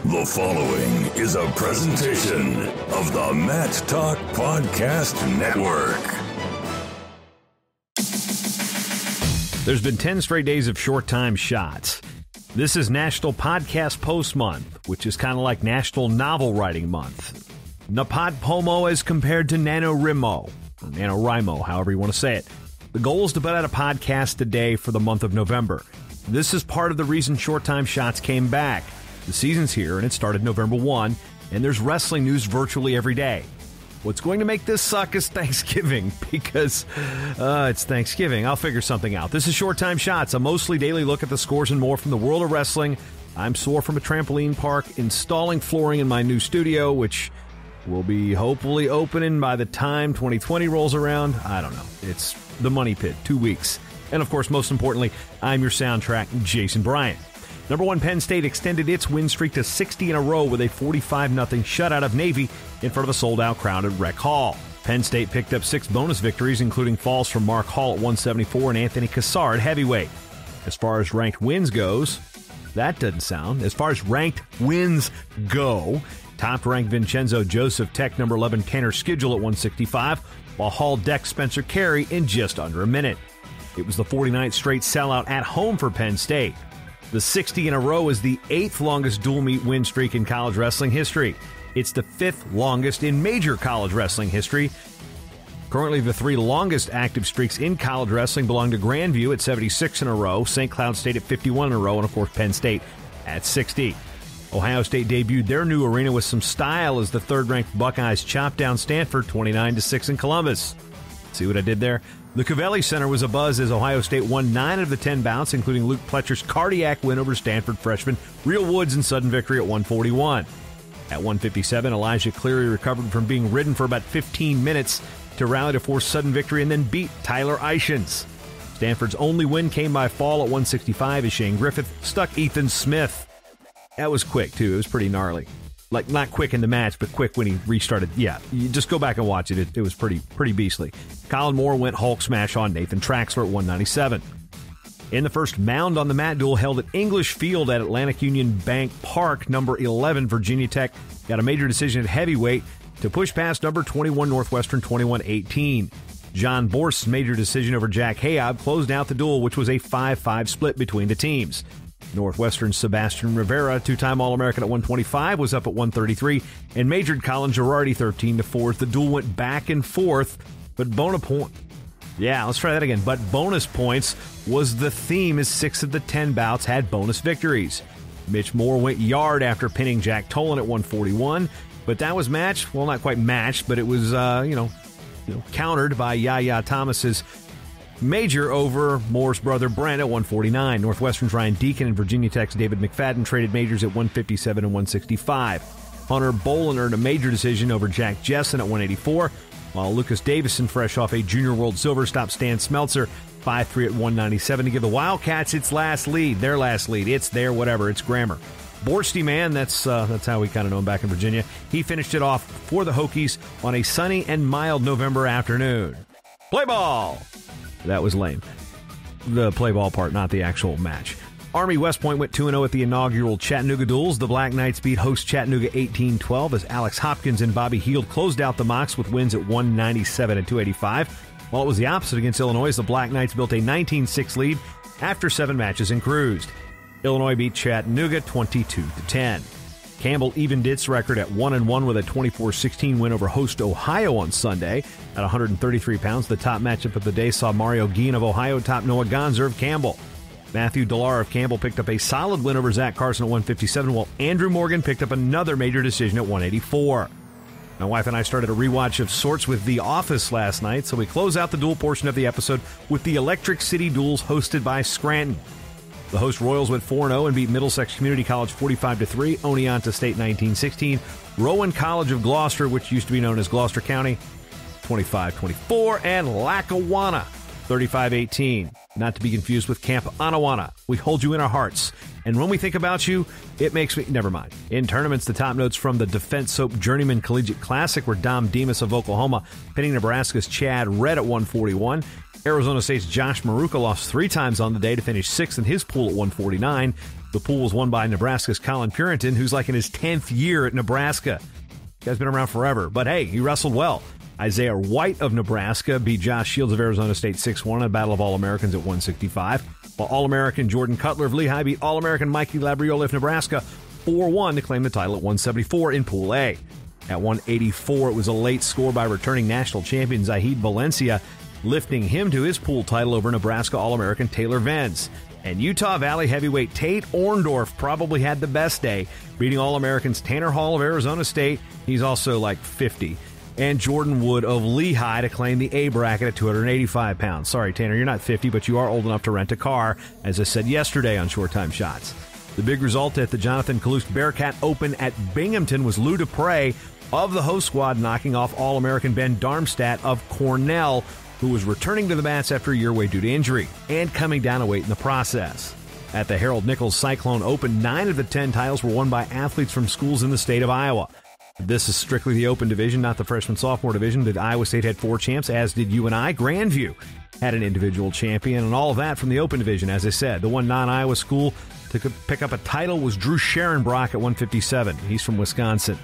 The following is a presentation of the Matt Talk Podcast Network. There's been 10 straight days of short time shots. This is National Podcast Post Month, which is kind of like National Novel Writing Month. NaPodPoMo as compared to NaNoWriMo, or NaNoWriMo, however you want to say it. The goal is to put out a podcast a day for the month of November. This is part of the reason Short Time Shots came back. The season's here, and it started November 1, and there's wrestling news virtually every day. What's going to make this suck is Thanksgiving, because it's Thanksgiving. I'll figure something out. This is Short Time Shots, a mostly daily look at the scores and more from the world of wrestling. I'm sore from a trampoline park, installing flooring in my new studio, which will be hopefully opening by the time 2020 rolls around. I don't know. It's the money pit, 2 weeks. And of course, most importantly, I'm your soundtrack, Jason Bryant. Number 1 Penn State extended its win streak to 60 in a row with a 45-0 shutout of Navy in front of a sold-out crowd at Rec Hall. Penn State picked up 6 bonus victories, including falls from Mark Hall at 174 and Anthony Cassar at heavyweight. As far as ranked wins goes, that doesn't sound. As far as ranked wins go, top-ranked Vincenzo Joseph Tech number 11 Tanner Schedule at 165, while Hall decked Spencer Carey in just under a minute. It was the 49th straight sellout at home for Penn State. The 60 in a row is the 8th longest dual meet win streak in college wrestling history. It's the 5th longest in major college wrestling history. Currently, the 3 longest active streaks in college wrestling belong to Grandview at 76 in a row, St. Cloud State at 51 in a row, and of course Penn State at 60. Ohio State debuted their new arena with some style as the 3rd-ranked Buckeyes chopped down Stanford 29-6 in Columbus. See what I did there? The Covelli Center was abuzz as Ohio State won 9 of the 10 bouts, including Luke Pletcher's cardiac win over Stanford freshman Real Woods in sudden victory at 141. At 157, Elijah Cleary recovered from being ridden for about 15 minutes to rally to force sudden victory and then beat Tyler Eichens. Stanford's only win came by fall at 165 as Shane Griffith stuck Ethan Smith. That was quick, too. It was pretty gnarly. Like, not quick in the match, but quick when he restarted. Yeah, you just go back and watch it. It was pretty beastly. Colin Moore went Hulk smash on Nathan Traxler at 197. In the first mound on the mat duel held at English Field at Atlantic Union Bank Park, number 11 Virginia Tech got a major decision at heavyweight to push past number 21 Northwestern 21-18. John Borst's major decision over Jack Hayob closed out the duel, which was a 5-5 split between the teams. Northwestern's Sebastian Rivera, 2-time All-American at 125, was up at 133 and majored Colin Girardi 13-4. The duel went back and forth, but bonus points was the theme as 6 of the 10 bouts had bonus victories. Mitch Moore went yard after pinning Jack Tolan at 141, but that was matched, well, not quite matched, but it was, countered by Yaya Thomas's major over Moore's brother Brent at 149. Northwestern's Ryan Deacon and Virginia Tech's David McFadden traded majors at 157 and 165. Hunter Bolin earned a major decision over Jack Jessen at 184, while Lucas Davison, fresh off a Junior World Silver, stopped Stan Smeltzer 5-3 at 197 to give the Wildcats their last lead. It's their whatever. It's grammar. Borsty man, that's how we kind of know him back in Virginia. He finished it off for the Hokies on a sunny and mild November afternoon. Play ball! That was lame. The play ball part, not the actual match. Army West Point went 2-0 at the inaugural Chattanooga Duels. The Black Knights beat host Chattanooga 18-12 as Alex Hopkins and Bobby Heald closed out the Mocs with wins at 197 and 285. While it was the opposite against Illinois, the Black Knights built a 19-6 lead after 7 matches and cruised. Illinois beat Chattanooga 22-10. Campbell evened its record at 1-1 with a 24-16 win over host Ohio on Sunday. At 133 pounds, the top matchup of the day saw Mario Guillen of Ohio top Noah Gonzer of Campbell. Matthew Dallar of Campbell picked up a solid win over Zach Carson at 157, while Andrew Morgan picked up another major decision at 184. My wife and I started a rewatch of sorts with The Office last night, so we close out the duel portion of the episode with the Electric City Duels hosted by Scranton. The host Royals went 4-0 and beat Middlesex Community College 45-3, Oneonta State 19-16, Rowan College of Gloucester, which used to be known as Gloucester County, 25-24, and Lackawanna 35-18. Not to be confused with Camp Anawana. We hold you in our hearts. And when we think about you, it makes me... Never mind. In tournaments, the top notes from the Defense Soap Journeyman Collegiate Classic were Dom Demas of Oklahoma pinning Nebraska's Chad Redd at 141. Arizona State's Josh Maruka lost 3 times on the day to finish 6th in his pool at 149. The pool was won by Nebraska's Colin Purinton, who's like in his 10th year at Nebraska. Guy's been around forever, but hey, he wrestled well. Isaiah White of Nebraska beat Josh Shields of Arizona State 6-1 in a Battle of All-Americans at 165, while All-American Jordan Cutler of Lehigh beat All-American Mikey Labriola of Nebraska 4-1 to claim the title at 174 in Pool A. At 184, it was a late score by returning national champion Zahid Valencia, lifting him to his pool title over Nebraska All-American Taylor Venz. And Utah Valley heavyweight Tate Orndorff probably had the best day, beating All-Americans Tanner Hall of Arizona State, he's also like 50, and Jordan Wood of Lehigh to claim the A bracket at 285 pounds. Sorry, Tanner, you're not 50, but you are old enough to rent a car, as I said yesterday on Short Time Shots. The big result at the Jonathan Kalust Bearcat Open at Binghamton was Lou Dupre of the host squad knocking off All-American Ben Darmstadt of Cornell, who was returning to the mats after a year away due to injury, and coming down a weight in the process. At the Harold Nichols Cyclone Open, 9 of the 10 titles were won by athletes from schools in the state of Iowa. This is strictly the Open division, not the freshman-sophomore division. The Iowa State had 4 champs, as did UNI. Grandview had an individual champion, and all of that from the Open division, as I said. The one non-Iowa school to pick up a title was Drew Sharonbrock at 157. He's from Wisconsin.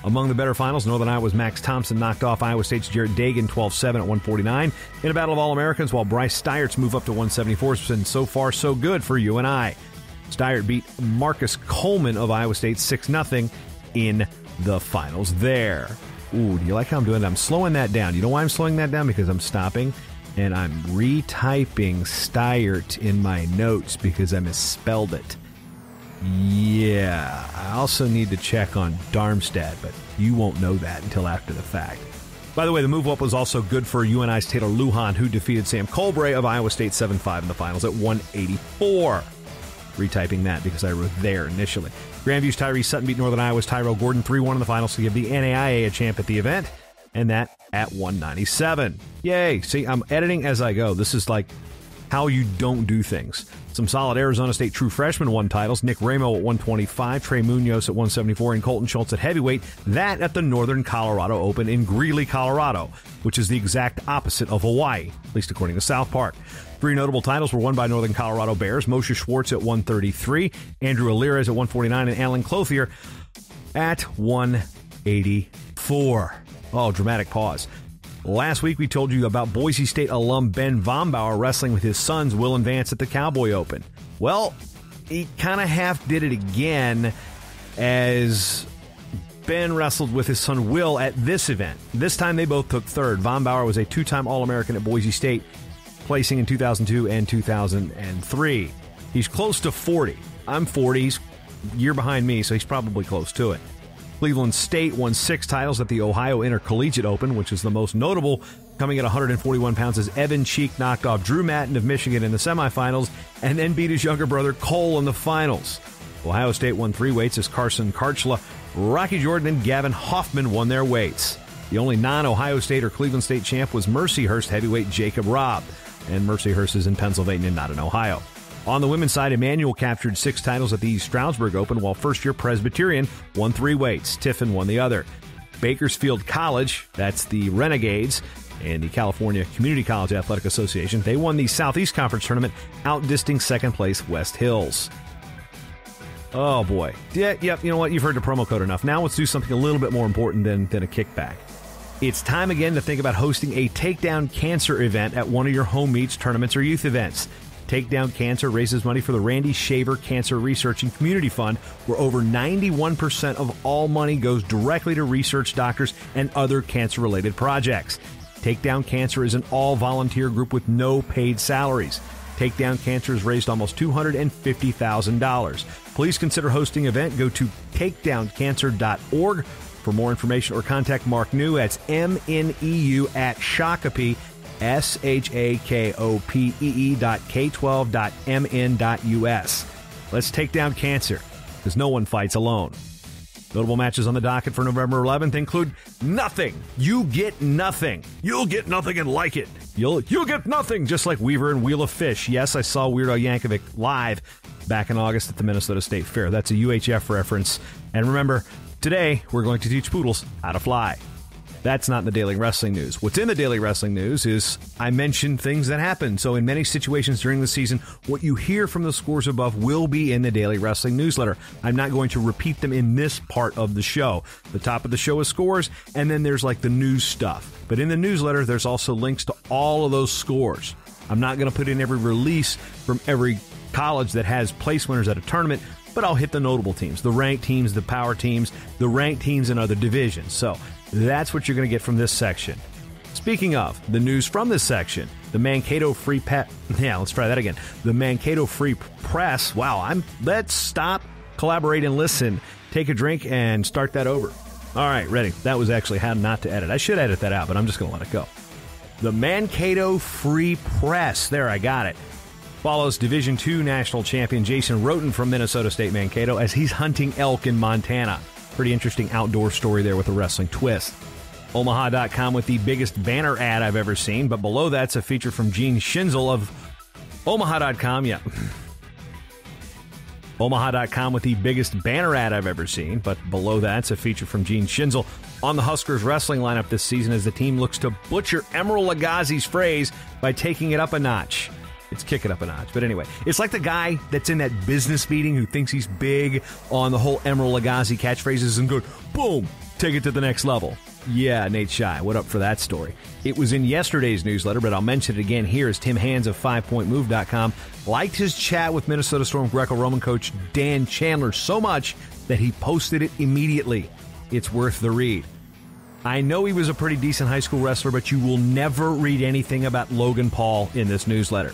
Among the better finals, Northern Iowa's Max Thompson knocked off Iowa State's Jarrett Dagan 12-7 at 149 in a battle of All-Americans, while Bryce Steyert's move up to 174 has been so far so good for UNI. Steyert beat Marcus Coleman of Iowa State 6-0 in the finals there. Ooh, do you like how I'm doing that? I'm slowing that down. You know why I'm slowing that down? Because I'm stopping and I'm retyping Steyert in my notes because I misspelled it. Yeah, I also need to check on Darmstadt, but you won't know that until after the fact. By the way, the move-up was also good for UNI's Taylor Lujan, who defeated Sam Colbray of Iowa State 7-5 in the finals at 184. Retyping that because I wrote there initially. Grandview's Tyree Sutton beat Northern Iowa's Tyrell Gordon 3-1 in the finals to give the NAIA a champ at the event, and that at 197. Yay! See, I'm editing as I go. This is like how you don't do things. Some solid Arizona State true freshmen won titles. Nick Ramo at 125, Trey Munoz at 174, and Colton Schultz at heavyweight. That at the Northern Colorado Open in Greeley, Colorado, which is the exact opposite of Hawaii, at least according to South Park. 3 notable titles were won by Northern Colorado Bears. Moshe Schwartz at 133, Andrew Alirez at 149, and Alan Clothier at 184. Oh, dramatic pause. Last week, we told you about Boise State alum Ben Vombauer wrestling with his sons, Will and Vance, at the Cowboy Open. Well, he kind of half did it again as Ben wrestled with his son, Will, at this event. This time, they both took third. Vombauer was a 2-time All-American at Boise State, placing in 2002 and 2003. He's close to 40. I'm 40. He's a year behind me, so he's probably close to it. Cleveland State won 6 titles at the Ohio Intercollegiate Open, which is the most notable. Coming at 141 pounds as Evan Cheek knocked off Drew Madden of Michigan in the semifinals and then beat his younger brother Cole in the finals. Ohio State won 3 weights as Carson Karchla, Rocky Jordan, and Gavin Hoffman won their weights. The only non-Ohio State or Cleveland State champ was Mercyhurst heavyweight Jacob Robb, and Mercyhurst is in Pennsylvania, not in Ohio. On the women's side, Emmanuel captured 6 titles at the Stroudsburg Open, while first-year Presbyterian won 3 weights. Tiffin won the other. Bakersfield College, that's the Renegades, and the California Community College Athletic Association, they won the Southeast Conference Tournament, outdistancing second-place West Hills. Oh, boy. Yep, you know what? You've heard the promo code enough. Now let's do something a little bit more important than a kickback. It's time again to think about hosting a Takedown Cancer event at one of your home meets, tournaments, or youth events. Takedown Cancer raises money for the Randy Shaver Cancer Research and Community Fund, where over 91% of all money goes directly to research, doctors, and other cancer-related projects. Takedown Cancer is an all-volunteer group with no paid salaries. Takedown Cancer has raised almost $250,000. Please consider hosting an event. Go to takedowncancer.org for more information or contact Mark New. That's MNEU at Shakopee, SHAKOPEE.K12.MN.US. Let's take down cancer, because no one fights alone. Notable matches on the docket for November 11th include nothing. You get nothing. You'll get nothing and like it. You'll get nothing, just like Weaver and Wheel of Fish. Yes, I saw Weird Al Yankovic live back in August at the Minnesota State Fair. That's a UHF reference. And remember, today we're going to teach poodles how to fly. That's not in the Daily Wrestling News. What's in the Daily Wrestling News is I mentioned things that happen. So in many situations during the season, what you hear from the scores above will be in the Daily Wrestling Newsletter. I'm not going to repeat them in this part of the show. The top of the show is scores, and then there's like the news stuff. But in the newsletter, there's also links to all of those scores. I'm not going to put in every release from every college that has place winners at a tournament, but I'll hit the notable teams, the ranked teams, the power teams, the ranked teams in other divisions. So that's what you're going to get from this section. Speaking of the news from this section, the Mankato Free The Mankato Free Press. Wow, let's stop, collaborate, and listen. Take a drink and start that over. All right, ready. That was actually how not to edit. I should edit that out, but I'm just going to let it go. The Mankato Free Press. There, I got it. Follows Division II national champion Jason Roten from Minnesota State Mankato as he's hunting elk in Montana. Pretty interesting outdoor story there with a wrestling twist. Omaha.com with the biggest banner ad I've ever seen, but below that's a feature from Gene Schinzel of Omaha.com. Yeah. Omaha.com with the biggest banner ad I've ever seen, but below that's a feature from Gene Schinzel on the Huskers wrestling lineup this season as the team looks to butcher Emeril Lagazi's phrase by taking it up a notch. It's kick it up a notch. But anyway, it's like the guy that's in that business meeting who thinks he's big on the whole Emeril Lagazi catchphrases and go, boom, take it to the next level. Yeah, Nate Shy, what up for that story? It was in yesterday's newsletter, but I'll mention it again here as Tim Hands of 5pointmove.com liked his chat with Minnesota Storm Greco-Roman coach Dan Chandler so much that he posted it immediately. It's worth the read. I know he was a pretty decent high school wrestler, but you will never read anything about Logan Paul in this newsletter.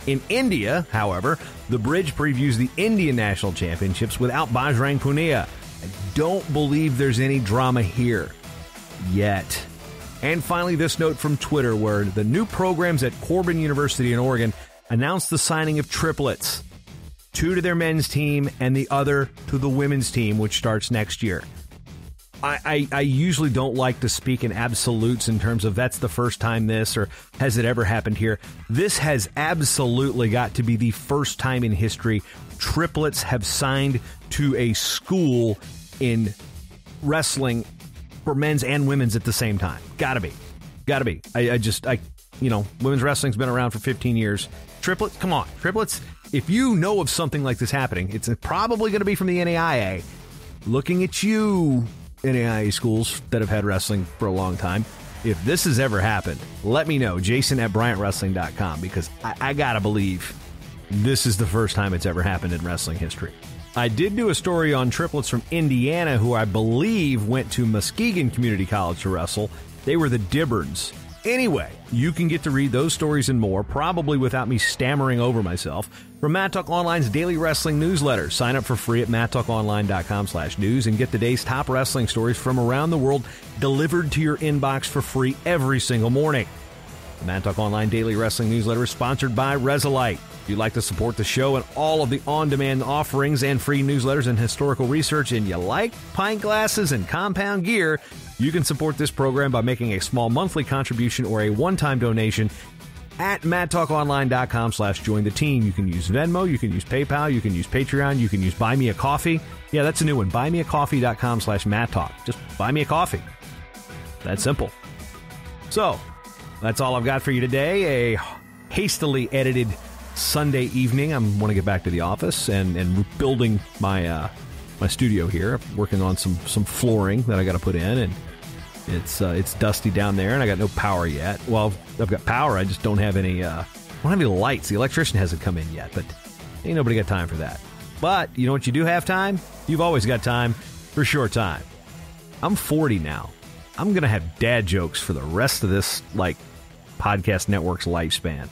In India, however, the Bridge previews the Indian National Championships without Bajrang Punia. I don't believe there's any drama here. Yet. And finally, this note from Twitter where the new programs at Corbin University in Oregon announced the signing of triplets. 2 to their men's team and the other to the women's team, which starts next year. I usually don't like to speak in absolutes in terms of that's the first time this or has it ever happened here. This has absolutely got to be the first time in history triplets have signed to a school in wrestling for men's and women's at the same time. Gotta be. Women's wrestling's been around for 15 years. Triplets, come on. Triplets, if you know of something like this happening, it's probably going to be from the NAIA. Looking at you, NAIA schools that have had wrestling for a long time. If this has ever happened, let me know. Jason at BryantWrestling.com, because I gotta believe this is the first time it's ever happened in wrestling history. I did do a story on triplets from Indiana who I believe went to Muskegon Community College to wrestle. They were the Dibbards. Anyway, you can get to read those stories and more, probably without me stammering over myself, from Matt Talk Online's daily wrestling newsletter. Sign up for free at MattTalkOnline.com/news and get the day's top wrestling stories from around the world delivered to your inbox for free every single morning. The Matt Talk Online daily wrestling newsletter is sponsored by Resolite. If you'd like to support the show and all of the on-demand offerings and free newsletters and historical research, and you like pint glasses and compound gear, you can support this program by making a small monthly contribution or a one-time donation at MattTalkOnline.com/join the team. You can use Venmo, you can use PayPal, you can use Patreon, you can use Buy Me a Coffee. Yeah, that's a new one. BuyMeACoffee.com/MattTalk. Just buy me a coffee. That's simple. So, that's all I've got for you today. A hastily edited Sunday evening. I want to get back to the office and building my my studio here. I'm working on some flooring that I got to put in, and it's dusty down there, and I got no power yet. Well, I've got power. I just don't have any. I don't have any lights. The electrician hasn't come in yet, but ain't nobody got time for that. But you know what you do have time? You've always got time for short time. I'm 40 now. I'm gonna have dad jokes for the rest of this podcast network's lifespan.